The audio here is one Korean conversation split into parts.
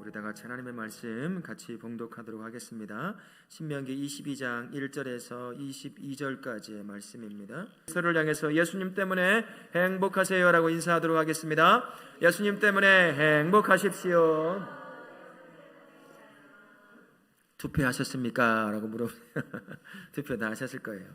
우리 다 같이 하나님의 말씀 같이 봉독하도록 하겠습니다. 신명기 22장 1절에서 22절까지의 말씀입니다. 서로를 향해서 예수님 때문에 행복하세요라고 인사하도록 하겠습니다. 예수님 때문에 행복하십시오. 투표하셨습니까? 라고 물어보면 투표 다 하셨을 거예요.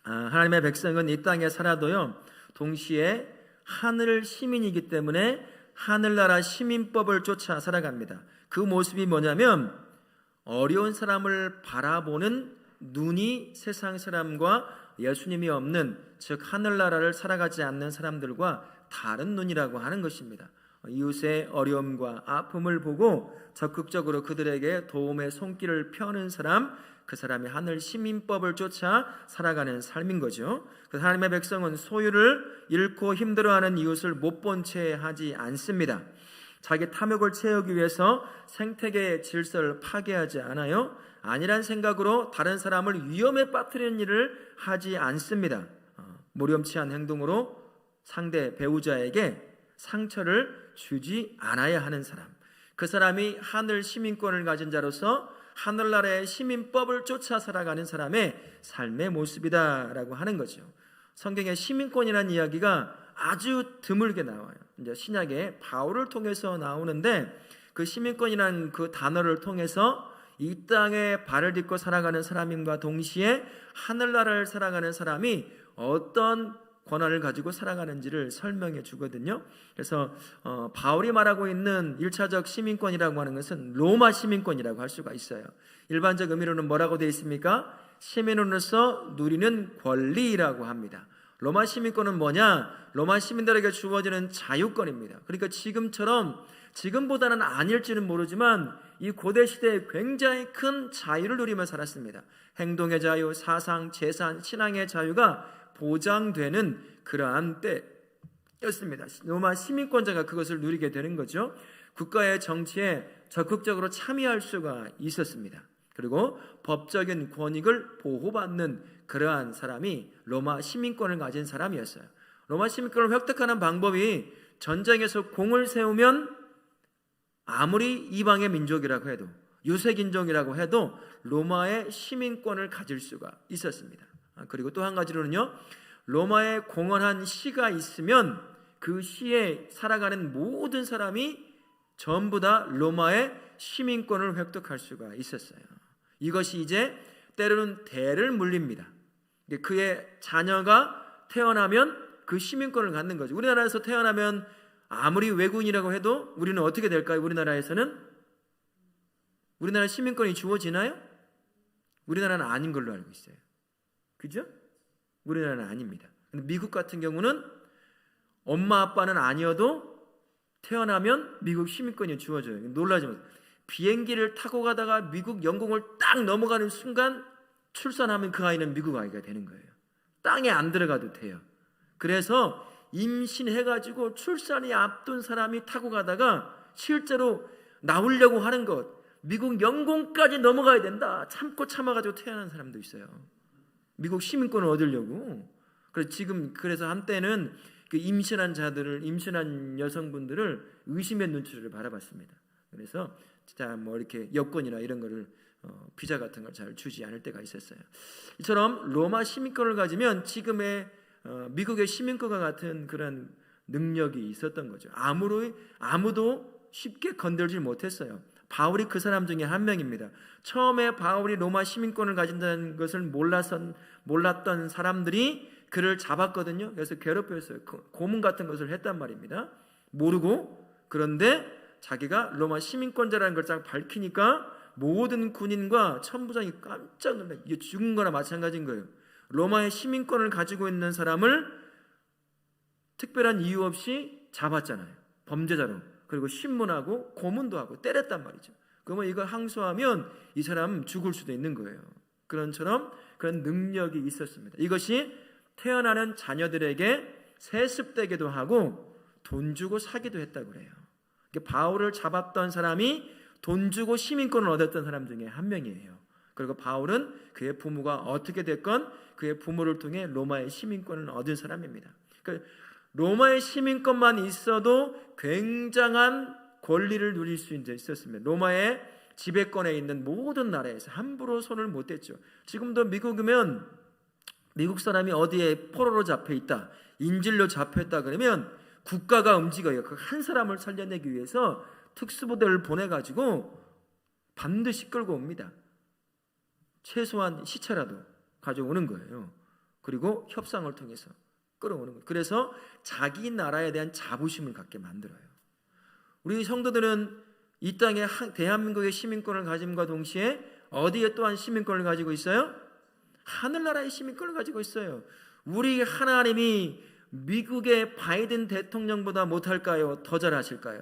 하나님의 백성은 이 땅에 살아도요, 동시에 하늘 시민이기 때문에 하늘나라 시민법을 쫓아 살아갑니다. 그 모습이 뭐냐면 어려운 사람을 바라보는 눈이 세상 사람과 예수님이 없는, 즉 하늘나라를 살아가지 않는 사람들과 다른 눈이라고 하는 것입니다. 이웃의 어려움과 아픔을 보고 적극적으로 그들에게 도움의 손길을 펴는 사람, 그 사람이 하늘 시민법을 쫓아 살아가는 삶인 거죠. 그래서 하나님의 백성은 소유를 잃고 힘들어하는 이웃을 못 본 채 하지 않습니다. 자기 탐욕을 채우기 위해서 생태계의 질서를 파괴하지 않아요. 아니란 생각으로 다른 사람을 위험에 빠뜨리는 일을 하지 않습니다. 모렴치한 행동으로 상대 배우자에게 상처를 주지 않아야 하는 사람, 그 사람이 하늘 시민권을 가진 자로서 하늘나라의 시민법을 쫓아 살아가는 사람의 삶의 모습이다라고 하는 거죠. 성경에 시민권이라는 이야기가 아주 드물게 나와요. 이제 신약에 바울을 통해서 나오는데, 그 시민권이라는 그 단어를 통해서 이 땅에 발을 딛고 살아가는 사람임과 동시에 하늘나라를 살아가는 사람이 어떤 권한을 가지고 살아가는지를 설명해 주거든요. 그래서 바울이 말하고 있는 1차적 시민권이라고 하는 것은 로마 시민권이라고 할 수가 있어요. 일반적 의미로는 뭐라고 되어 있습니까? 시민으로서 누리는 권리라고 합니다. 로마 시민권은 뭐냐? 로마 시민들에게 주어지는 자유권입니다. 그러니까 지금보다는 아닐지는 모르지만 이 고대 시대에 굉장히 큰 자유를 누리며 살았습니다. 행동의 자유, 사상, 재산, 신앙의 자유가 보장되는 그러한 때였습니다. 로마 시민권자가 그것을 누리게 되는 거죠. 국가의 정치에 적극적으로 참여할 수가 있었습니다. 그리고 법적인 권익을 보호받는 그러한 사람이 로마 시민권을 가진 사람이었어요. 로마 시민권을 획득하는 방법이, 전쟁에서 공을 세우면 아무리 이방의 민족이라고 해도, 유색인종이라고 해도 로마의 시민권을 가질 수가 있었습니다. 그리고 또 한 가지로는요, 로마에 공헌한 시가 있으면 그 시에 살아가는 모든 사람이 전부 다 로마의 시민권을 획득할 수가 있었어요. 이것이 이제 때로는 대를 물립니다. 그의 자녀가 태어나면 그 시민권을 갖는 거죠. 우리나라에서 태어나면 아무리 외국인이라고 해도 우리는 어떻게 될까요? 우리나라에서는 우리나라 시민권이 주어지나요? 우리나라는 아닌 걸로 알고 있어요. 그죠? 우리나라는 아닙니다. 근데 미국 같은 경우는 엄마 아빠는 아니어도 태어나면 미국 시민권이 주어져요. 놀라지 마세요. 비행기를 타고 가다가 미국 영공을 딱 넘어가는 순간 출산하면 그 아이는 미국 아이가 되는 거예요. 땅에 안 들어가도 돼요. 그래서 임신해가지고 출산이 앞둔 사람이 타고 가다가 실제로 나오려고 하는 것, 미국 영공까지 넘어가야 된다, 참고 참아가지고 태어난 사람도 있어요. 미국 시민권을 얻으려고. 그래서 한때는 그 임신한 여성분들을 의심의 눈초리를 바라봤습니다. 그래서 진짜 뭐 이렇게 여권이나 이런 거를 비자 같은 걸 잘 주지 않을 때가 있었어요. 이처럼 로마 시민권을 가지면 지금의 미국의 시민권과 같은 그런 능력이 있었던 거죠. 아무도 쉽게 건들지 못했어요. 바울이 그 사람 중에 한 명입니다. 처음에 바울이 로마 시민권을 가진다는 것을 몰랐던 사람들이 그를 잡았거든요. 그래서 괴롭혔어요. 고문 같은 것을 했단 말입니다. 모르고. 그런데 자기가 로마 시민권자라는 걸 딱 밝히니까 모든 군인과 천부장이 깜짝 놀라요. 이게 죽은 거나 마찬가지인 거예요. 로마의 시민권을 가지고 있는 사람을 특별한 이유 없이 잡았잖아요. 범죄자로. 그리고 신문하고 고문도 하고 때렸단 말이죠. 그러면 이거 항소하면 이 사람 죽을 수도 있는 거예요. 그런 능력이 있었습니다. 이것이 태어나는 자녀들에게 세습되기도 하고 돈 주고 사기도 했다고 그래요. 바울을 잡았던 사람이 돈 주고 시민권을 얻었던 사람 중에 한 명이에요. 그리고 바울은 그의 부모가 어떻게 됐건 그의 부모를 통해 로마의 시민권을 얻은 사람입니다. 그러니까 로마의 시민권만 있어도 굉장한 권리를 누릴 수 있었습니다. 로마의 지배권에 있는 모든 나라에서 함부로 손을 못 댔죠. 지금도 미국이면 미국 사람이 어디에 포로로 잡혀 있다, 인질로 잡혀 있다 그러면 국가가 움직여요. 그 한 사람을 살려내기 위해서 특수부대를 보내가지고 반드시 끌고 옵니다. 최소한 시체라도 가져오는 거예요. 그리고 협상을 통해서 끌어오는 거예요. 그래서 자기 나라에 대한 자부심을 갖게 만들어요. 우리 성도들은 이 땅에 대한민국의 시민권을 가짐과 동시에 어디에 또한 시민권을 가지고 있어요? 하늘나라의 시민권을 가지고 있어요. 우리 하나님이 미국의 바이든 대통령보다 못할까요? 더 잘하실까요?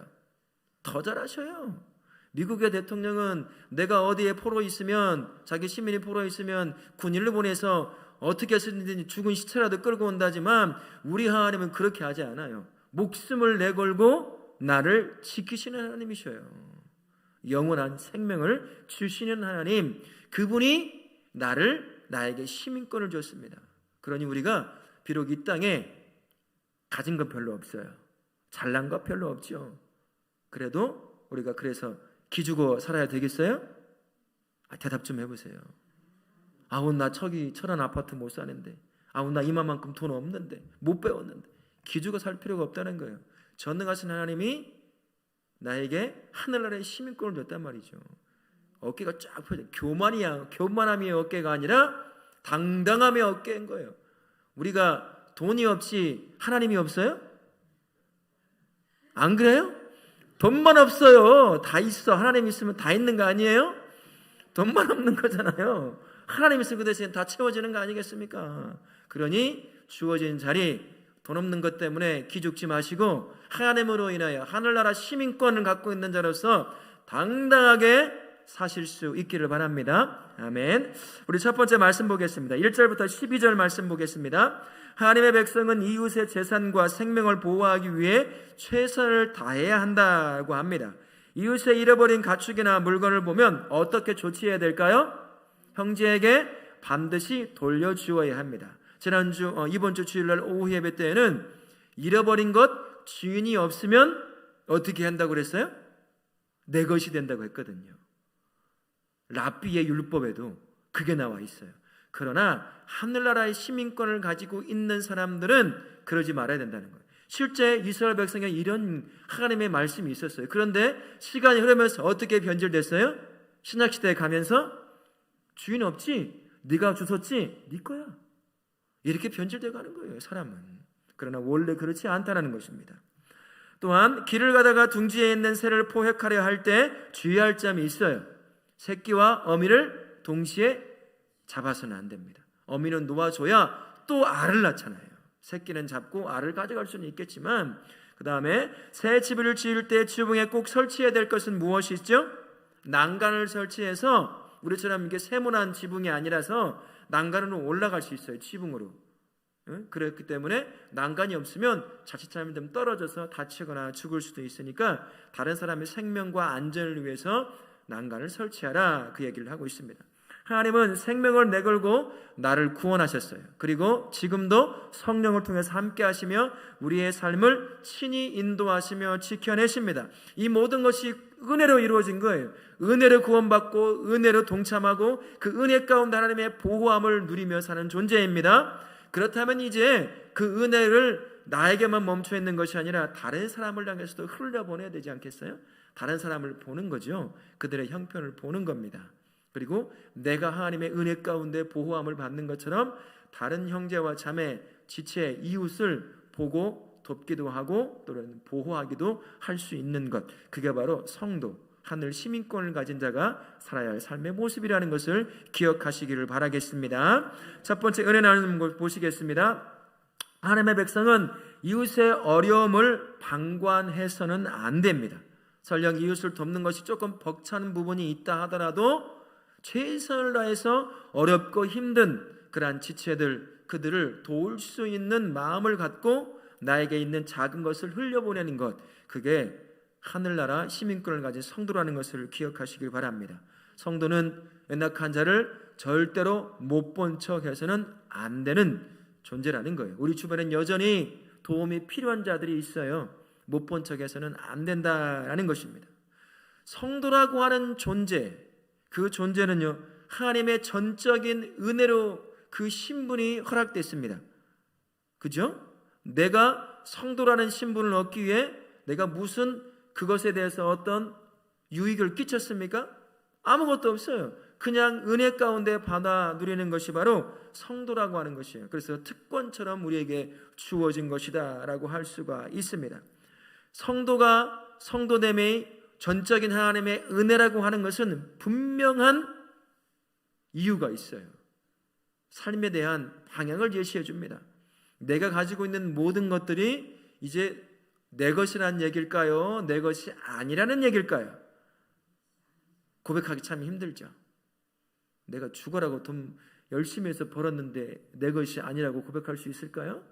더 잘하셔요. 미국의 대통령은 내가 어디에 포로 있으면, 자기 시민이 포로 있으면 군인을 보내서 어떻게 해서든지 죽은 시체라도 끌고 온다지만 우리 하나님은 그렇게 하지 않아요. 목숨을 내걸고 나를 지키시는 하나님이셔요. 영원한 생명을 주시는 하나님, 그분이 나에게 시민권을 줬습니다. 그러니 우리가 비록 이 땅에 가진 건 별로 없어요. 잘난 것 별로 없죠. 그래도 우리가 그래서 기죽어 살아야 되겠어요? 대답 좀 해보세요. 아우 나 철한 아파트 못 사는데, 아우 나 이만큼 돈 없는데, 못 배웠는데, 기죽어 살 필요가 없다는 거예요. 전능하신 하나님이 나에게 하늘나라의 시민권을 줬단 말이죠. 어깨가 쫙 펴져. 교만함이 어깨가 아니라 당당함의 어깨인 거예요. 우리가 돈이 없이 하나님이 없어요? 안 그래요? 돈만 없어요. 다 있어. 하나님 있으면 다 있는 거 아니에요? 돈만 없는 거잖아요. 하나님 있으면 그 대신 다 채워지는 거 아니겠습니까? 그러니 주어진 자리, 돈 없는 것 때문에 기죽지 마시고 하나님으로 인하여 하늘나라 시민권을 갖고 있는 자로서 당당하게 사실 수 있기를 바랍니다. 아멘. 우리 첫 번째 말씀 보겠습니다. 1절부터 12절 말씀 보겠습니다. 하나님의 백성은 이웃의 재산과 생명을 보호하기 위해 최선을 다해야 한다고 합니다. 이웃의 잃어버린 가축이나 물건을 보면 어떻게 조치해야 될까요? 형제에게 반드시 돌려주어야 합니다. 이번 주 주일날 오후 예배 때에는 잃어버린 것 주인이 없으면 어떻게 한다고 그랬어요? 내 것이 된다고 했거든요. 랍비의 율법에도 그게 나와 있어요. 그러나 하늘나라의 시민권을 가지고 있는 사람들은 그러지 말아야 된다는 거예요. 실제 이스라엘 백성에 이런 하나님의 말씀이 있었어요. 그런데 시간이 흐르면서 어떻게 변질됐어요? 신약시대에 가면서 주인 없지? 네가 주웠지? 네 거야. 이렇게 변질되어 가는 거예요, 사람은. 그러나 원래 그렇지 않다는 것입니다. 또한 길을 가다가 둥지에 있는 새를 포획하려 할 때 주의할 점이 있어요. 새끼와 어미를 동시에 잡아서는 안 됩니다. 어미는 놓아줘야 또 알을 낳잖아요. 새끼는 잡고 알을 가져갈 수는 있겠지만, 그 다음에 새 지붕을 지을 때 지붕에 꼭 설치해야 될 것은 무엇이죠? 난간을 설치해서, 우리처럼 이게 세모난 지붕이 아니라서 난간으로 올라갈 수 있어요. 지붕으로. 그렇기 때문에 난간이 없으면 자칫 잘못되면 떨어져서 다치거나 죽을 수도 있으니까 다른 사람의 생명과 안전을 위해서 난간을 설치하라, 그 얘기를 하고 있습니다. 하나님은 생명을 내걸고 나를 구원하셨어요. 그리고 지금도 성령을 통해서 함께 하시며 우리의 삶을 친히 인도하시며 지켜내십니다. 이 모든 것이 은혜로 이루어진 거예요. 은혜로 구원받고 은혜로 동참하고 그 은혜 가운데 하나님의 보호함을 누리며 사는 존재입니다. 그렇다면 이제 그 은혜를 나에게만 멈춰 있는 것이 아니라 다른 사람을 향해서도 흘려보내야 되지 않겠어요? 다른 사람을 보는 거죠. 그들의 형편을 보는 겁니다. 그리고 내가 하나님의 은혜 가운데 보호함을 받는 것처럼 다른 형제와 자매, 지체, 이웃을 보고 돕기도 하고 또는 보호하기도 할 수 있는 것, 그게 바로 성도, 하늘 시민권을 가진 자가 살아야 할 삶의 모습이라는 것을 기억하시기를 바라겠습니다. 첫 번째 은혜 나누는 걸 보시겠습니다. 하나님의 백성은 이웃의 어려움을 방관해서는 안 됩니다. 설령 이웃을 돕는 것이 조금 벅찬 부분이 있다 하더라도 최선을 다해서 어렵고 힘든 그러한 지체들, 그들을 도울 수 있는 마음을 갖고 나에게 있는 작은 것을 흘려보내는 것, 그게 하늘나라 시민권을 가진 성도라는 것을 기억하시길 바랍니다. 성도는 연약한 자를 절대로 못 본 척해서는 안 되는 존재라는 거예요. 우리 주변엔 여전히 도움이 필요한 자들이 있어요. 못 본 척해서는 안 된다라는 것입니다. 성도라고 하는 존재, 그 존재는요, 하나님의 전적인 은혜로 그 신분이 허락됐습니다. 그죠? 내가 성도라는 신분을 얻기 위해 내가 무슨 그것에 대해서 어떤 유익을 끼쳤습니까? 아무것도 없어요. 그냥 은혜 가운데 받아 누리는 것이 바로 성도라고 하는 것이에요. 그래서 특권처럼 우리에게 주어진 것이다 라고 할 수가 있습니다. 성도가 성도됨의 전적인 하나님의 은혜라고 하는 것은 분명한 이유가 있어요. 삶에 대한 방향을 제시해 줍니다. 내가 가지고 있는 모든 것들이 이제 내 것이라는 얘기일까요? 내 것이 아니라는 얘기일까요? 고백하기 참 힘들죠. 내가 죽어라고 돈 열심히 해서 벌었는데 내 것이 아니라고 고백할 수 있을까요?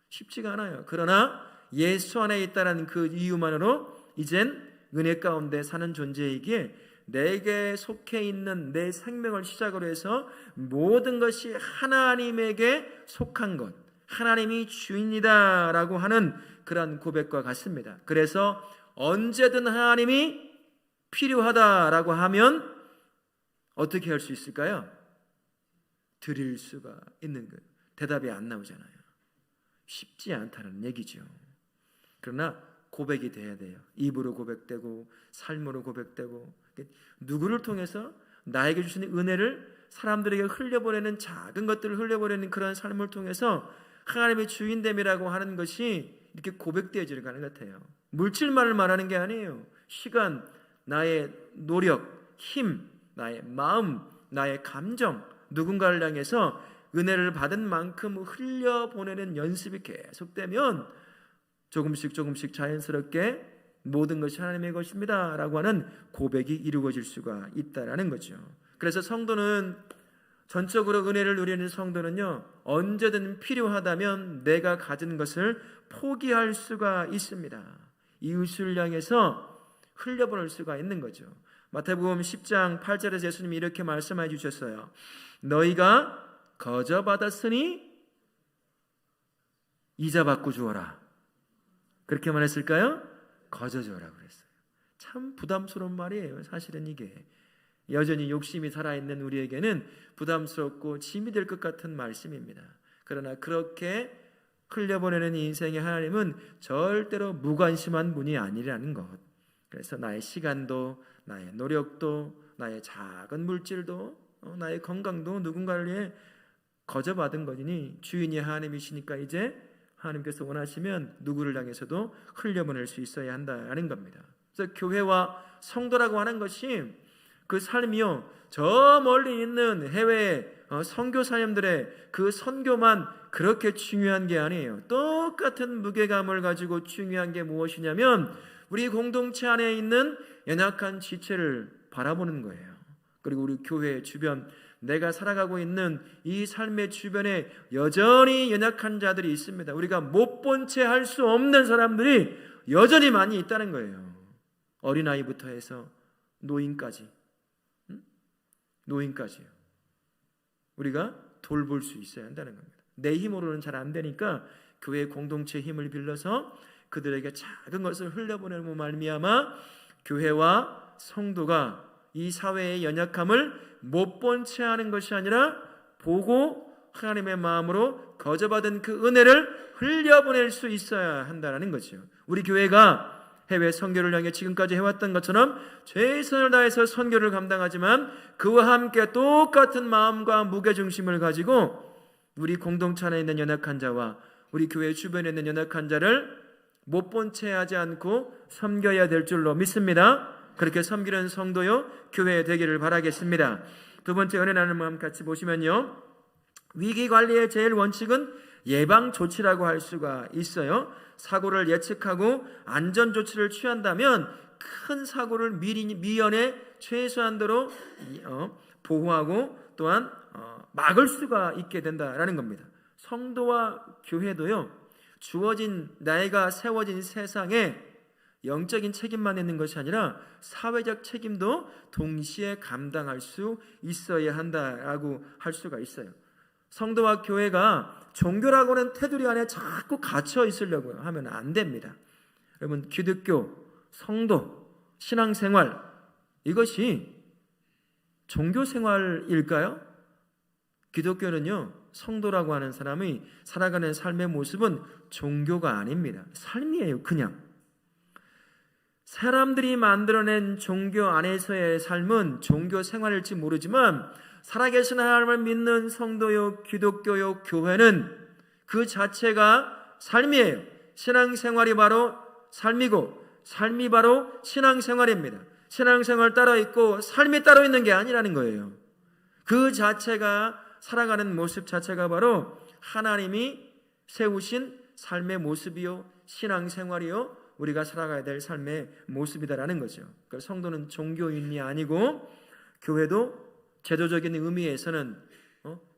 쉽지가 않아요. 그러나 예수 안에 있다는 그 이유만으로 이젠 은혜 가운데 사는 존재이기에 내게 속해 있는 내 생명을 시작으로 해서 모든 것이 하나님에게 속한 것, 하나님이 주인이다 라고 하는 그런 고백과 같습니다. 그래서 언제든 하나님이 필요하다라고 하면 어떻게 할 수 있을까요? 드릴 수가 있는 거예요. 대답이 안 나오잖아요. 쉽지 않다는 얘기죠. 그러나 고백이 돼야 돼요. 입으로 고백되고 삶으로 고백되고, 누구를 통해서 나에게 주시는 은혜를 사람들에게 흘려보내는, 작은 것들을 흘려보내는 그런 삶을 통해서 하나님의 주인됨이라고 하는 것이 이렇게 고백되어지는 것 같아요. 물질만을 말하는 게 아니에요. 시간, 나의 노력, 힘, 나의 마음, 나의 감정, 누군가를 향해서 은혜를 받은 만큼 흘려보내는 연습이 계속되면 조금씩 자연스럽게 모든 것이 하나님의 것입니다 라고 하는 고백이 이루어질 수가 있다라는 거죠. 그래서 성도는, 전적으로 은혜를 누리는 성도는요, 언제든 필요하다면 내가 가진 것을 포기할 수가 있습니다. 이웃을 향해서 흘려보낼 수가 있는 거죠. 마태복음 10장 8절에서 예수님이 이렇게 말씀해 주셨어요. 너희가 거저 받았으니 이자 받고 주어라. 그렇게 말했을까요? 거저 주어라 그랬어요. 참 부담스러운 말이에요. 사실은 이게 여전히 욕심이 살아있는 우리에게는 부담스럽고 짐이 될 것 같은 말씀입니다. 그러나 그렇게 흘려보내는 인생의 하나님은 절대로 무관심한 분이 아니라는 것. 그래서 나의 시간도, 나의 노력도, 나의 작은 물질도, 나의 건강도 누군가를 위해 거저 받은 것이니 주인이 하나님이시니까 이제 하나님께서 원하시면 누구를 향해서도 흘려보낼 수 있어야 한다는 겁니다. 그래서 교회와 성도라고 하는 것이 그 삶이요, 저 멀리 있는 해외 선교사님들의 그 선교만 그렇게 중요한 게 아니에요. 똑같은 무게감을 가지고 중요한 게 무엇이냐면 우리 공동체 안에 있는 연약한 지체를 바라보는 거예요. 그리고 우리 교회 주변, 내가 살아가고 있는 이 삶의 주변에 여전히 연약한 자들이 있습니다. 우리가 못 본 채 할 수 없는 사람들이 여전히 많이 있다는 거예요. 어린아이부터 해서 노인까지, 노인까지요. 우리가 돌볼 수 있어야 한다는 겁니다. 내 힘으로는 잘 안 되니까 교회 공동체의 힘을 빌려서 그들에게 작은 것을 흘려보내는 말미암아 교회와 성도가 이 사회의 연약함을 못 본 채 하는 것이 아니라 보고 하나님의 마음으로 거저받은 그 은혜를 흘려보낼 수 있어야 한다는 거죠. 우리 교회가 해외 선교를 향해 지금까지 해왔던 것처럼 최선을 다해서 선교를 감당하지만 그와 함께 똑같은 마음과 무게중심을 가지고 우리 공동체 안에 있는 연약한 자와 우리 교회 주변에 있는 연약한 자를 못 본 채 하지 않고 섬겨야 될 줄로 믿습니다. 그렇게 섬기는 성도요, 교회에 되기를 바라겠습니다. 두 번째, 은혜 나누는 마음 같이 보시면요, 위기관리의 제일 원칙은 예방조치라고 할 수가 있어요. 사고를 예측하고 안전조치를 취한다면 큰 사고를 미연에 최소한도로 보호하고 또한 막을 수가 있게 된다라는 겁니다. 성도와 교회도요, 주어진 나이가 세워진 세상에 영적인 책임만 있는 것이 아니라 사회적 책임도 동시에 감당할 수 있어야 한다라고 할 수가 있어요. 성도와 교회가 종교라고 하는 테두리 안에 자꾸 갇혀 있으려고 하면 안 됩니다. 여러분, 기독교, 성도, 신앙생활, 이것이 종교생활일까요? 기독교는요, 성도라고 하는 사람이 살아가는 삶의 모습은 종교가 아닙니다. 삶이에요. 그냥 사람들이 만들어낸 종교 안에서의 삶은 종교 생활일지 모르지만, 살아계신 하나님을 믿는 성도요, 기독교요, 교회는 그 자체가 삶이에요. 신앙생활이 바로 삶이고, 삶이 바로 신앙생활입니다. 신앙생활 따로 있고 삶이 따로 있는 게 아니라는 거예요. 그 자체가, 살아가는 모습 자체가 바로 하나님이 세우신 삶의 모습이요, 신앙생활이요, 우리가 살아가야 될 삶의 모습이다라는 거죠. 그러니까 성도는 종교인이 아니고, 교회도 제도적인 의미에서는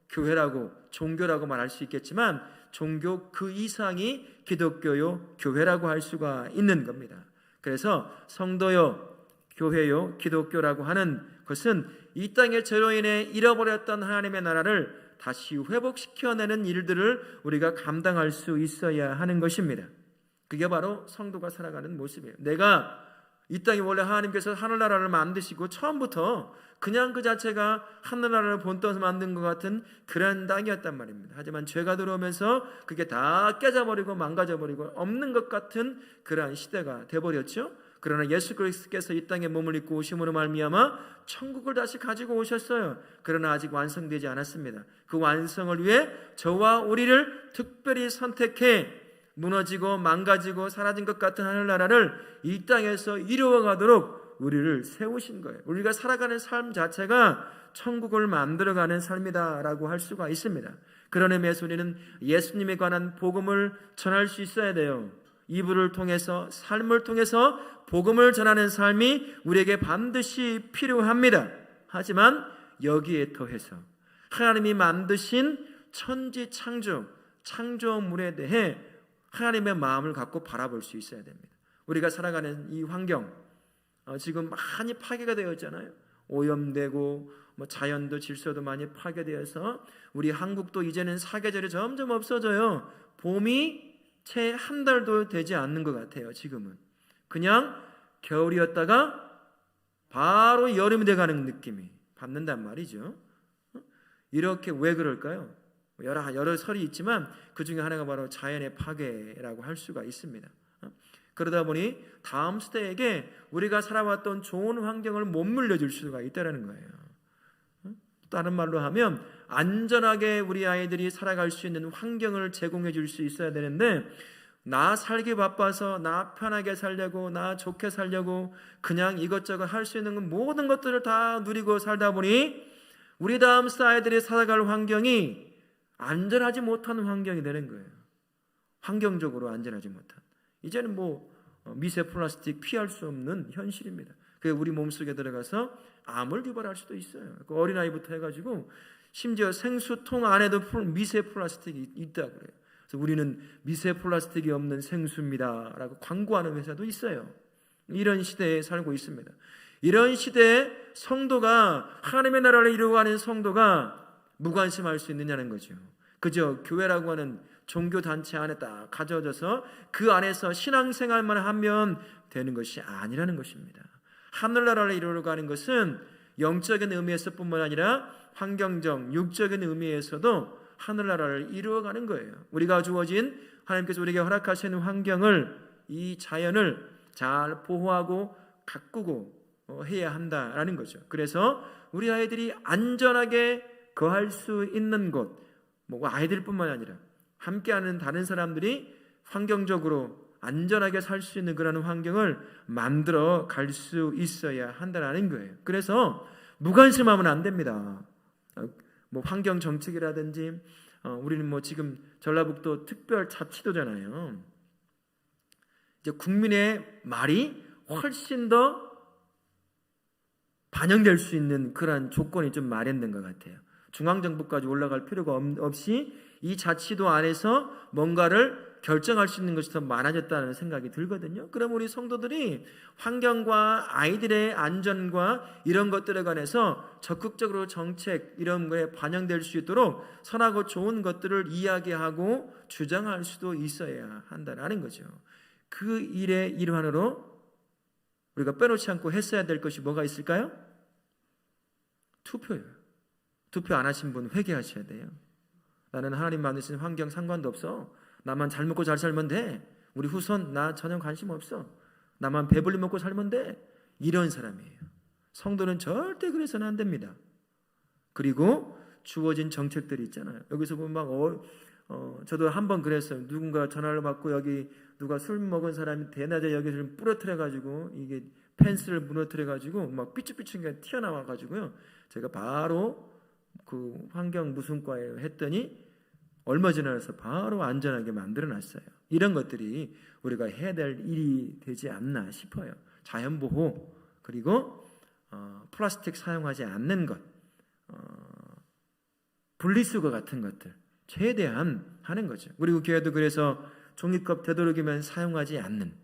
교회라고, 종교라고 말할 수 있겠지만, 종교 그 이상이 기독교요, 교회라고 할 수가 있는 겁니다. 그래서 성도요, 교회요, 기독교라고 하는 것은 이 땅의 죄로 인해 잃어버렸던 하나님의 나라를 다시 회복시켜내는 일들을 우리가 감당할 수 있어야 하는 것입니다. 그게 바로 성도가 살아가는 모습이에요. 내가 이 땅이 원래 하나님께서 하늘나라를 만드시고 처음부터 그냥 그 자체가 하늘나라를 본떠서 만든 것 같은 그런 땅이었단 말입니다. 하지만 죄가 들어오면서 그게 다 깨져버리고 망가져버리고 없는 것 같은 그러한 시대가 돼버렸죠. 그러나 예수 그리스도께서 이 땅에 몸을 입고 오심으로 말미암아 천국을 다시 가지고 오셨어요. 그러나 아직 완성되지 않았습니다. 그 완성을 위해 저와 우리를 특별히 선택해 무너지고 망가지고 사라진 것 같은 하늘나라를 이 땅에서 이루어가도록 우리를 세우신 거예요. 우리가 살아가는 삶 자체가 천국을 만들어가는 삶이다라고 할 수가 있습니다. 그런 의미에서 우리는 예수님에 관한 복음을 전할 수 있어야 돼요. 이불을 통해서, 삶을 통해서 복음을 전하는 삶이 우리에게 반드시 필요합니다. 하지만 여기에 더해서 하나님이 만드신 천지 창조물에 대해 하나님의 마음을 갖고 바라볼 수 있어야 됩니다. 우리가 살아가는 이 환경, 지금 많이 파괴가 되어 있잖아요. 오염되고 자연도 질서도 많이 파괴되어서 우리 한국도 이제는 사계절이 점점 없어져요. 봄이 채 한 달도 되지 않는 것 같아요. 지금은 그냥 겨울이었다가 바로 여름이 돼가는 느낌이 받는단 말이죠. 이렇게 왜 그럴까요? 여러 설이 있지만 그 중에 하나가 바로 자연의 파괴라고 할 수가 있습니다. 그러다 보니 다음 세대에게 우리가 살아왔던 좋은 환경을 못 물려줄 수가 있다는 거예요. 다른 말로 하면 안전하게 우리 아이들이 살아갈 수 있는 환경을 제공해 줄 수 있어야 되는데, 나 살기 바빠서 나 편하게 살려고, 나 좋게 살려고 그냥 이것저것 할 수 있는 모든 것들을 다 누리고 살다 보니 우리 다음 세대 아이들이 살아갈 환경이 안전하지 못한 환경이 되는 거예요. 환경적으로 안전하지 못한. 이제는 미세 플라스틱 피할 수 없는 현실입니다. 그게 우리 몸속에 들어가서 암을 유발할 수도 있어요. 그 어린아이부터 해가지고 심지어 생수통 안에도 미세 플라스틱이 있다고 그래요. 그래서 우리는 미세 플라스틱이 없는 생수입니다 라고 광고하는 회사도 있어요. 이런 시대에 살고 있습니다. 이런 시대에 성도가, 하나님의 나라를 이루어가는 성도가 무관심할 수 있느냐는 거죠. 그저 교회라고 하는 종교단체 안에 딱 가져져서 그 안에서 신앙생활만 하면 되는 것이 아니라는 것입니다. 하늘나라를 이루어가는 것은 영적인 의미에서 뿐만 아니라 환경적, 육적인 의미에서도 하늘나라를 이루어가는 거예요. 우리가 주어진, 하나님께서 우리에게 허락하시는 환경을, 이 자연을 잘 보호하고 가꾸고 해야 한다라는 거죠. 그래서 우리 아이들이 안전하게 거할 수 있는 곳, 아이들뿐만 아니라 함께하는 다른 사람들이 환경적으로 안전하게 살 수 있는 그런 환경을 만들어 갈 수 있어야 한다는 거예요. 그래서 무관심하면 안 됩니다. 환경 정책이라든지, 우리는 지금 전라북도 특별 자치도잖아요. 이제 국민의 말이 훨씬 더 반영될 수 있는 그런 조건이 좀 마련된 것 같아요. 중앙정부까지 올라갈 필요가 없이 이 자치도 안에서 뭔가를 결정할 수 있는 것이 더 많아졌다는 생각이 들거든요. 그럼 우리 성도들이 환경과 아이들의 안전과 이런 것들에 관해서 적극적으로 정책, 이런 거에 반영될 수 있도록 선하고 좋은 것들을 이야기하고 주장할 수도 있어야 한다는 거죠. 그 일의 일환으로 우리가 빼놓지 않고 했어야 될 것이 뭐가 있을까요? 투표예요. 투표 안 하신 분 회개하셔야 돼요. 나는 하나님 만드신 환경 상관도 없어. 나만 잘 먹고 잘 살면 돼. 우리 후손 나 전혀 관심 없어. 나만 배불리 먹고 살면 돼. 이런 사람이에요. 성도는 절대 그래서는 안 됩니다. 그리고 주어진 정책들이 있잖아요. 여기서 보면 막 저도 한번 그랬어요. 누군가 전화를 받고 여기 누가 술 먹은 사람이 대낮에 여기를 부러뜨려 가지고 이게 펜스를 무너뜨려 가지고 막 삐쭉삐쭉 게 튀어나와 가지고요. 제가 바로 그 환경 무슨 과에 했더니 얼마 지나서 바로 안전하게 만들어 놨어요. 이런 것들이 우리가 해야 될 일이 되지 않나 싶어요. 자연보호, 그리고 플라스틱 사용하지 않는 것, 분리수거 같은 것들 최대한 하는 거죠. 그리고 교회도 그래서 종이컵 되도록이면 사용하지 않는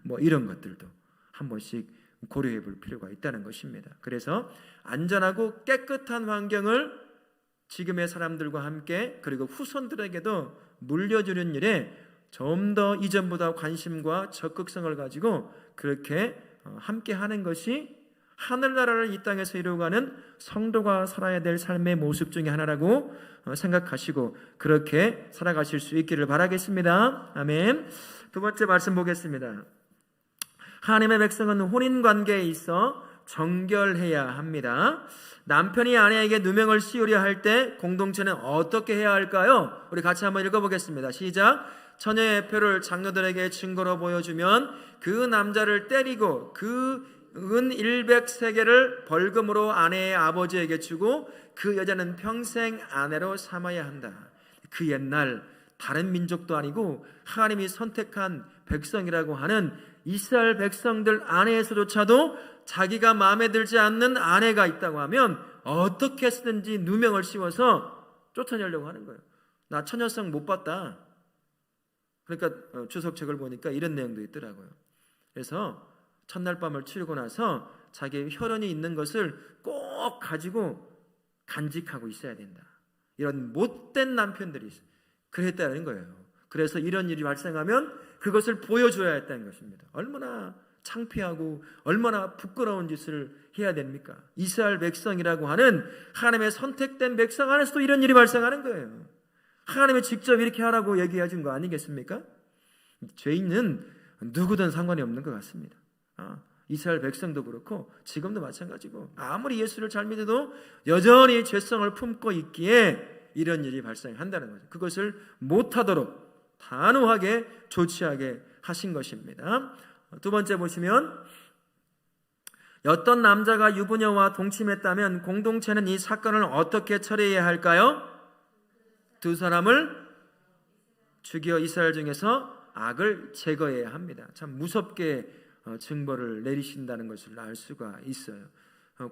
뭐 이런 것들도 한 번씩 고려해 볼 필요가 있다는 것입니다. 그래서 안전하고 깨끗한 환경을 지금의 사람들과 함께 그리고 후손들에게도 물려주는 일에 좀 더 이전보다 관심과 적극성을 가지고 그렇게 함께 하는 것이 하늘나라를 이 땅에서 이루어가는 성도가 살아야 될 삶의 모습 중에 하나라고 생각하시고 그렇게 살아가실 수 있기를 바라겠습니다. 아멘. 두 번째 말씀 보겠습니다. 하나님의 백성은 혼인관계에 있어 정결해야 합니다. 남편이 아내에게 누명을 씌우려 할 때 공동체는 어떻게 해야 할까요? 우리 같이 한번 읽어보겠습니다. 시작. 처녀의 표를 장로들에게 증거로 보여주면 그 남자를 때리고 그 은 100세겔을 벌금으로 아내의 아버지에게 주고 그 여자는 평생 아내로 삼아야 한다. 그 옛날 다른 민족도 아니고 하나님이 선택한 백성이라고 하는 이스라엘 백성들 안에서조차도 자기가 마음에 들지 않는 아내가 있다고 하면 어떻게 해서든지 누명을 씌워서 쫓아내려고 하는 거예요. 나 처녀성 못 봤다. 그러니까 주석책을 보니까 이런 내용도 있더라고요. 그래서 첫날 밤을 치르고 나서 자기의 혈연이 있는 것을 꼭 가지고 간직하고 있어야 된다. 이런 못된 남편들이 그랬다는 거예요. 그래서 이런 일이 발생하면 그것을 보여줘야 했다는 것입니다. 얼마나 창피하고 얼마나 부끄러운 짓을 해야 됩니까? 이스라엘 백성이라고 하는 하나님의 선택된 백성 안에서도 이런 일이 발생하는 거예요. 하나님이 직접 이렇게 하라고 얘기해 준 거 아니겠습니까? 죄인은 누구든 상관이 없는 것 같습니다. 이스라엘 백성도 그렇고 지금도 마찬가지고 아무리 예수를 잘 믿어도 여전히 죄성을 품고 있기에 이런 일이 발생한다는 거죠. 그것을 못하도록 단호하게 조치하게 하신 것입니다. 두 번째 보시면 어떤 남자가 유부녀와 동침했다면 공동체는 이 사건을 어떻게 처리해야 할까요? 두 사람을 죽여 이스라엘 중에서 악을 제거해야 합니다. 참 무섭게 징벌을 내리신다는 것을 알 수가 있어요.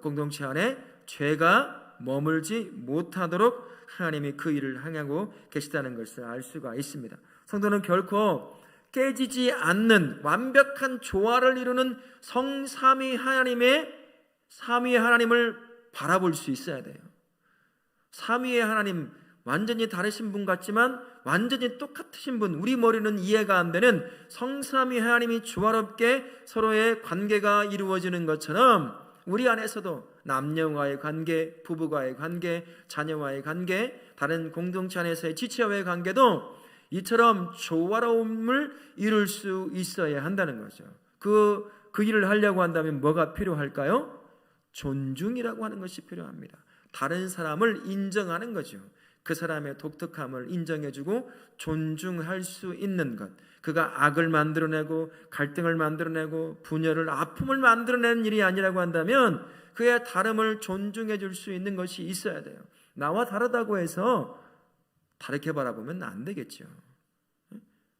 공동체 안에 죄가 머물지 못하도록 하나님이 그 일을 행하고 계시다는 것을 알 수가 있습니다. 성도는 결코 깨지지 않는 완벽한 조화를 이루는 성삼위 하나님의 삼위의 하나님을 바라볼 수 있어야 돼요. 삼위의 하나님 완전히 다르신 분 같지만 완전히 똑같으신 분, 우리 머리는 이해가 안 되는 성삼위 하나님이 조화롭게 서로의 관계가 이루어지는 것처럼 우리 안에서도 남녀와의 관계, 부부와의 관계, 자녀와의 관계, 다른 공동체 안에서의 지체와의 관계도 이처럼 조화로움을 이룰 수 있어야 한다는 거죠. 그 일을 하려고 한다면 뭐가 필요할까요? 존중이라고 하는 것이 필요합니다. 다른 사람을 인정하는 거죠. 그 사람의 독특함을 인정해주고 존중할 수 있는 것, 그가 악을 만들어내고 갈등을 만들어내고 분열을 아픔을 만들어내는 일이 아니라고 한다면 그의 다름을 존중해 줄 수 있는 것이 있어야 돼요. 나와 다르다고 해서 다르게 바라보면 안 되겠죠.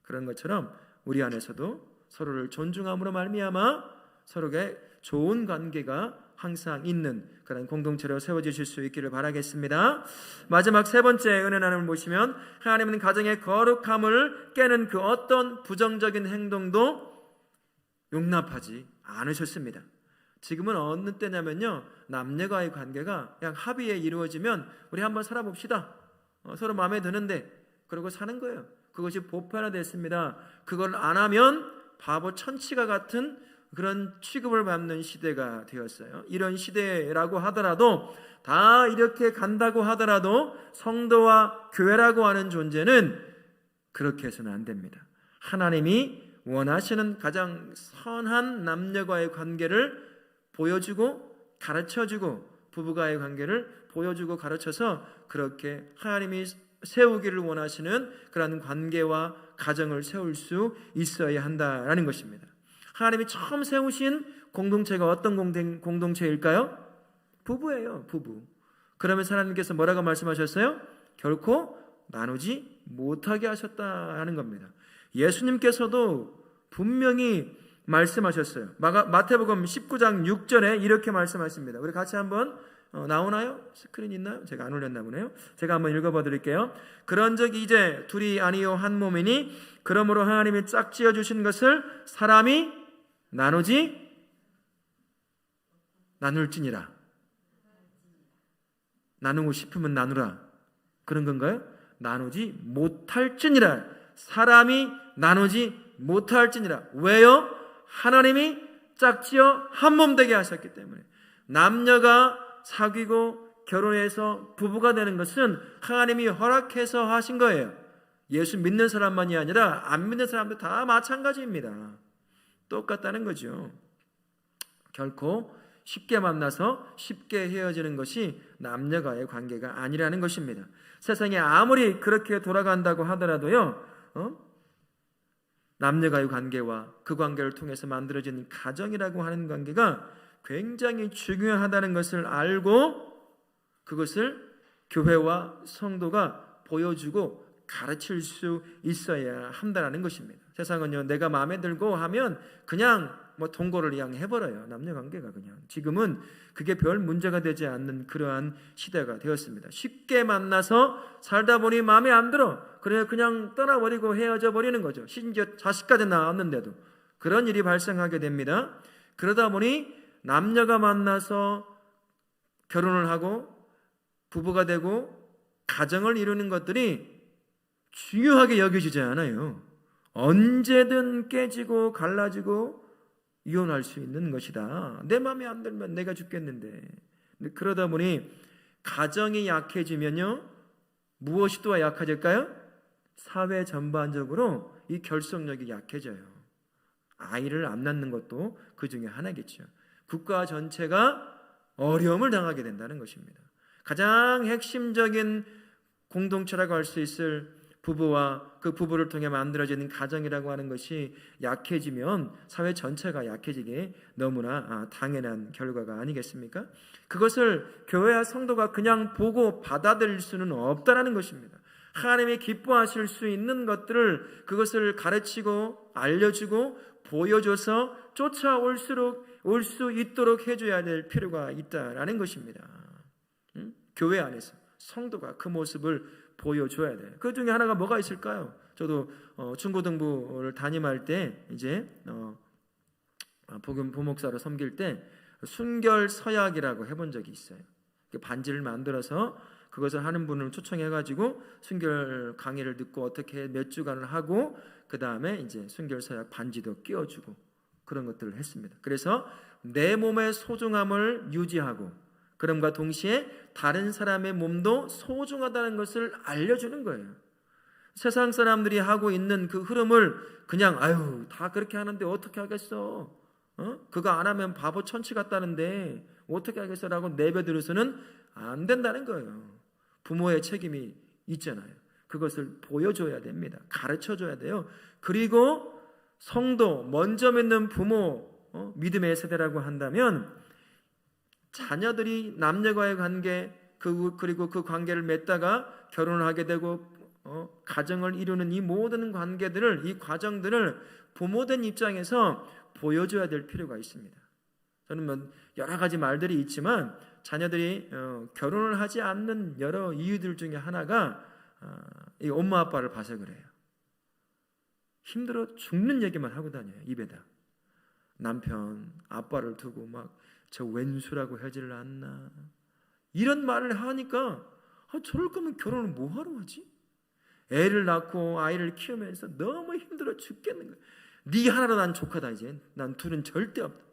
그런 것처럼 우리 안에서도 서로를 존중함으로 말미암아 서로에게 좋은 관계가 항상 있는 그런 공동체로 세워주실 수 있기를 바라겠습니다. 마지막 세 번째 은혜 나눔을 보시면 하나님은 가정의 거룩함을 깨는 그 어떤 부정적인 행동도 용납하지 않으셨습니다. 지금은 어느 때냐면요, 남녀와의 관계가 그냥 합의에 이루어지면 우리 한번 살아봅시다. 서로 마음에 드는데 그러고 사는 거예요. 그것이 보편화됐습니다. 그걸 안 하면 바보 천치가 같은 그런 취급을 받는 시대가 되었어요. 이런 시대라고 하더라도, 다 이렇게 간다고 하더라도 성도와 교회라고 하는 존재는 그렇게 해서는 안 됩니다. 하나님이 원하시는 가장 선한 남녀과의 관계를 보여주고 가르쳐주고, 부부가의 관계를 보여주고 가르쳐서 그렇게 하나님이 세우기를 원하시는 그런 관계와 가정을 세울 수 있어야 한다라는 것입니다. 하나님이 처음 세우신 공동체가 어떤 공동체일까요? 부부예요. 부부. 그러면 하나님께서 뭐라고 말씀하셨어요? 결코 나누지 못하게 하셨다 하는 겁니다. 예수님께서도 분명히 말씀하셨어요. 마태복음 19장 6절에 이렇게 말씀하십니다. 우리 같이 한번 나오나요? 스크린 있나요? 제가 안 올렸나 보네요. 제가 한번 읽어봐 드릴게요. 그런즉 이제 둘이 아니요 한 몸이니 그러므로 하나님이 짝지어 주신 것을 사람이 나눌지니라. 나누고 싶으면 나누라. 그런 건가요? 나누지 못할지니라. 사람이 나누지 못할지니라. 왜요? 하나님이 짝지어 한 몸 되게 하셨기 때문에. 남녀가 사귀고 결혼해서 부부가 되는 것은 하나님이 허락해서 하신 거예요. 예수 믿는 사람만이 아니라 안 믿는 사람도 다 마찬가지입니다. 똑같다는 거죠. 결코 쉽게 만나서 쉽게 헤어지는 것이 남녀가의 관계가 아니라는 것입니다. 세상에 아무리 그렇게 돌아간다고 하더라도요, 남녀가의 관계와 그 관계를 통해서 만들어진 가정이라고 하는 관계가 굉장히 중요하다는 것을 알고 그것을 교회와 성도가 보여주고 가르칠 수 있어야 한다는 것입니다. 세상은요, 내가 마음에 들고 하면 그냥 동거를 그냥 해버려요. 남녀관계가 그냥. 지금은 그게 별 문제가 되지 않는 그러한 시대가 되었습니다. 쉽게 만나서 살다 보니 마음에 안 들어. 그래 그냥 떠나버리고 헤어져 버리는 거죠. 심지어 자식까지 낳았는데도 그런 일이 발생하게 됩니다. 그러다 보니 남녀가 만나서 결혼을 하고 부부가 되고 가정을 이루는 것들이 중요하게 여겨지지 않아요. 언제든 깨지고 갈라지고 이혼할 수 있는 것이다. 내 마음에 안 들면 내가 죽겠는데. 그러다 보니 가정이 약해지면요, 무엇이 또 약해질까요? 사회 전반적으로 이 결속력이 약해져요. 아이를 안 낳는 것도 그 중에 하나겠죠. 국가 전체가 어려움을 당하게 된다는 것입니다. 가장 핵심적인 공동체라고 할 수 있을 부부와 그 부부를 통해 만들어지는 가정이라고 하는 것이 약해지면 사회 전체가 약해지게 너무나 당연한 결과가 아니겠습니까? 그것을 교회와 성도가 그냥 보고 받아들일 수는 없다라는 것입니다. 하나님이 기뻐하실 수 있는 것들을 그것을 가르치고 알려주고 보여줘서 쫓아올 수 있도록 해줘야 될 필요가 있다라는 것입니다. 교회 안에서 성도가 그 모습을 보여줘야 돼요. 그 중에 하나가 뭐가 있을까요? 저도 중고등부를 담임할 때 이제 복음 부목사로 섬길 때 순결 서약이라고 해본 적이 있어요. 반지를 만들어서 그것을 하는 분을 초청해가지고 순결 강의를 듣고 어떻게 몇 주간을 하고 그 다음에 이제 순결 서약 반지도 끼워주고 그런 것들을 했습니다. 그래서 내 몸의 소중함을 유지하고 그럼과 동시에 다른 사람의 몸도 소중하다는 것을 알려주는 거예요. 세상 사람들이 하고 있는 그 흐름을 그냥 다 그렇게 하는데 어떻게 하겠어? 그거 안 하면 바보 천치 같다는데 어떻게 하겠어라고 내버려두서는 안 된다는 거예요. 부모의 책임이 있잖아요. 그것을 보여줘야 됩니다. 가르쳐줘야 돼요. 그리고 성도, 먼저 믿는 부모, 믿음의 세대라고 한다면 자녀들이 남녀과의 관계 그리고 그 관계를 맺다가 결혼을 하게 되고 가정을 이루는 이 모든 관계들을, 이 과정들을 부모된 입장에서 보여줘야 될 필요가 있습니다. 저는 여러 가지 말들이 있지만 자녀들이 결혼을 하지 않는 여러 이유들 중에 하나가 이 엄마 아빠를 봐서 그래요. 힘들어 죽는 얘기만 하고 다녀요. 입에다. 남편, 아빠를 두고 저 왼수라고 하지를 않나 이런 말을 하니까 저럴 거면 결혼을 뭐하러 하지? 애를 낳고 아이를 키우면서 너무 힘들어 죽겠는 거야. 네 하나로 난 족하다. 이제 난 둘은 절대 없다.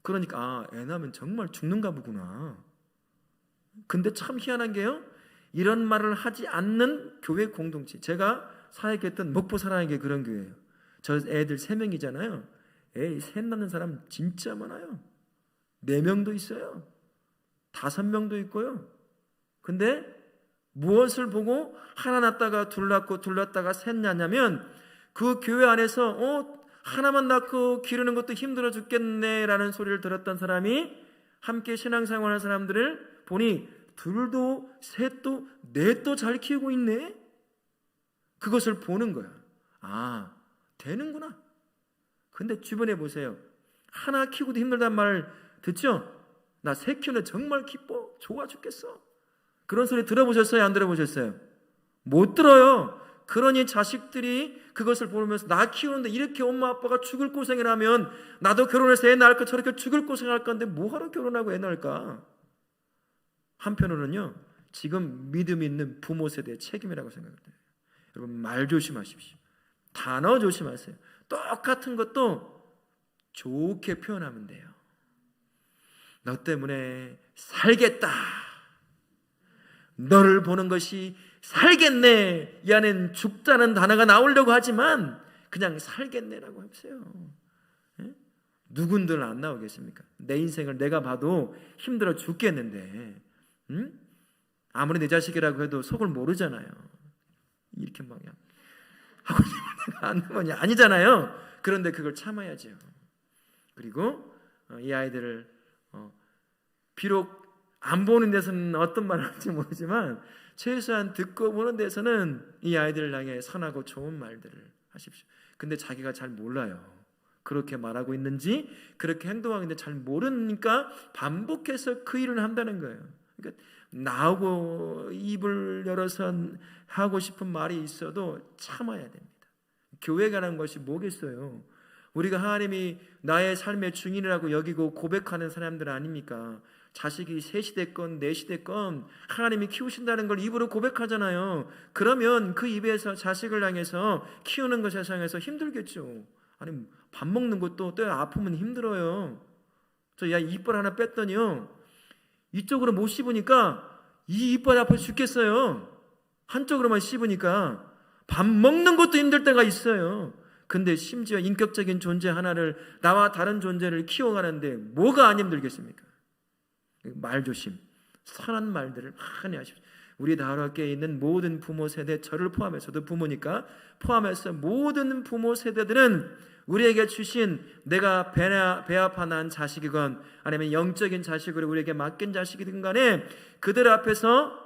그러니까 애 낳으면 정말 죽는가 보구나. 근데 참 희한한 게요, 이런 말을 하지 않는 교회 공동체, 제가 사역했던 목포 사랑의 그런 교회예요. 저 애들 3명이잖아요. 애 셋 낳는 사람 진짜 많아요. 4명도 있어요. 5명도 있고요. 근데 무엇을 보고 하나 낳다가 둘 낳고 둘 낳다가 셋 낳냐면, 그 교회 안에서 하나만 낳고 기르는 것도 힘들어 죽겠네 라는 소리를 들었던 사람이 함께 신앙생활하는 사람들을 보니 둘도 셋도 넷도 잘 키우고 있네. 그것을 보는 거야. 아, 되는구나. 근데 주변에 보세요. 하나 키우고도 힘들단 말 듣죠? 나 셋 키우는 정말 기뻐, 좋아 죽겠어. 그런 소리 들어보셨어요? 안 들어보셨어요? 못 들어요. 그러니 자식들이 그것을 보면서 나 키우는데 이렇게 엄마 아빠가 죽을 고생을 하면 나도 결혼해서 애 낳을 거 저렇게 죽을 고생할 건데 뭐하러 결혼하고 애 낳을까? 한편으로는요, 지금 믿음 있는 부모 세대의 책임이라고 생각해요. 여러분, 말 조심하십시오. 단어 조심하세요. 똑같은 것도 좋게 표현하면 돼요. 너 때문에 살겠다. 너를 보는 것이 살겠네. 이 안엔 죽자는 단어가 나오려고 하지만 그냥 살겠네라고 해보세요. 예? 누군들 안 나오겠습니까? 내 인생을 내가 봐도 힘들어 죽겠는데, 아무리 내 자식이라고 해도 속을 모르잖아요. 이렇게 막 하고 싶은 안 하는 거냐? 아니잖아요. 그런데 그걸 참아야죠. 그리고 이 아이들을 비록 안 보는 데서는 어떤 말을 할지 모르지만 최소한 듣고 보는 데서는 이 아이들을 향해 선하고 좋은 말들을 하십시오. 근데 자기가 잘 몰라요. 그렇게 말하고 있는지 그렇게 행동하고 있는지 잘 모르니까 반복해서 그 일을 한다는 거예요. 그러니까 나오고 입을 열어서 하고 싶은 말이 있어도 참아야 됩니다. 교회가라는 것이 뭐겠어요? 우리가 하나님이 나의 삶의 중인이라고 여기고 고백하는 사람들 아닙니까? 자식이 셋이 됐건 넷이 됐건 하나님이 키우신다는 걸 입으로 고백하잖아요. 그러면 그 입에서 자식을 향해서 키우는 것 세상에서 힘들겠죠. 아니, 밥 먹는 것도 또 아프면 힘들어요. 저 이빨 하나 뺐더니요, 이쪽으로 못 씹으니까 이 이빨이 아파 죽겠어요. 한쪽으로만 씹으니까 밥 먹는 것도 힘들 때가 있어요. 근데 심지어 인격적인 존재 하나를, 나와 다른 존재를 키워가는데 뭐가 안 힘들겠습니까? 말 조심, 선한 말들을 많이 하십시오. 우리 다락교에 있는 모든 부모 세대, 저를 포함해서도 부모니까 포함해서 모든 부모 세대들은 우리에게 주신, 내가 배 아파 난 자식이건 아니면 영적인 자식으로 우리에게 맡긴 자식이든 간에 그들 앞에서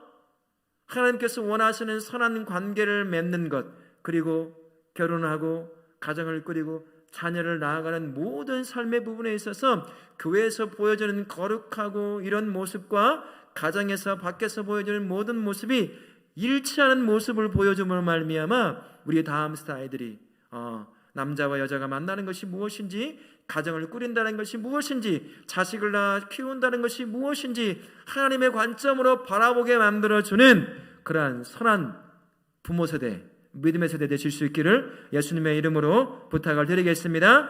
하나님께서 원하시는 선한 관계를 맺는 것, 그리고 결혼하고 가정을 꾸리고 자녀를 낳아가는 모든 삶의 부분에 있어서 교회에서 보여주는 거룩하고 이런 모습과 가정에서 밖에서 보여주는 모든 모습이 일치하는 모습을 보여줌으로 말미암아 우리 다음 스타일들이 남자와 여자가 만나는 것이 무엇인지, 가정을 꾸린다는 것이 무엇인지, 자식을 낳아 키운다는 것이 무엇인지 하나님의 관점으로 바라보게 만들어주는 그러한 선한 부모 세대, 믿음의 세대 되실 수 있기를 예수님의 이름으로 부탁을 드리겠습니다.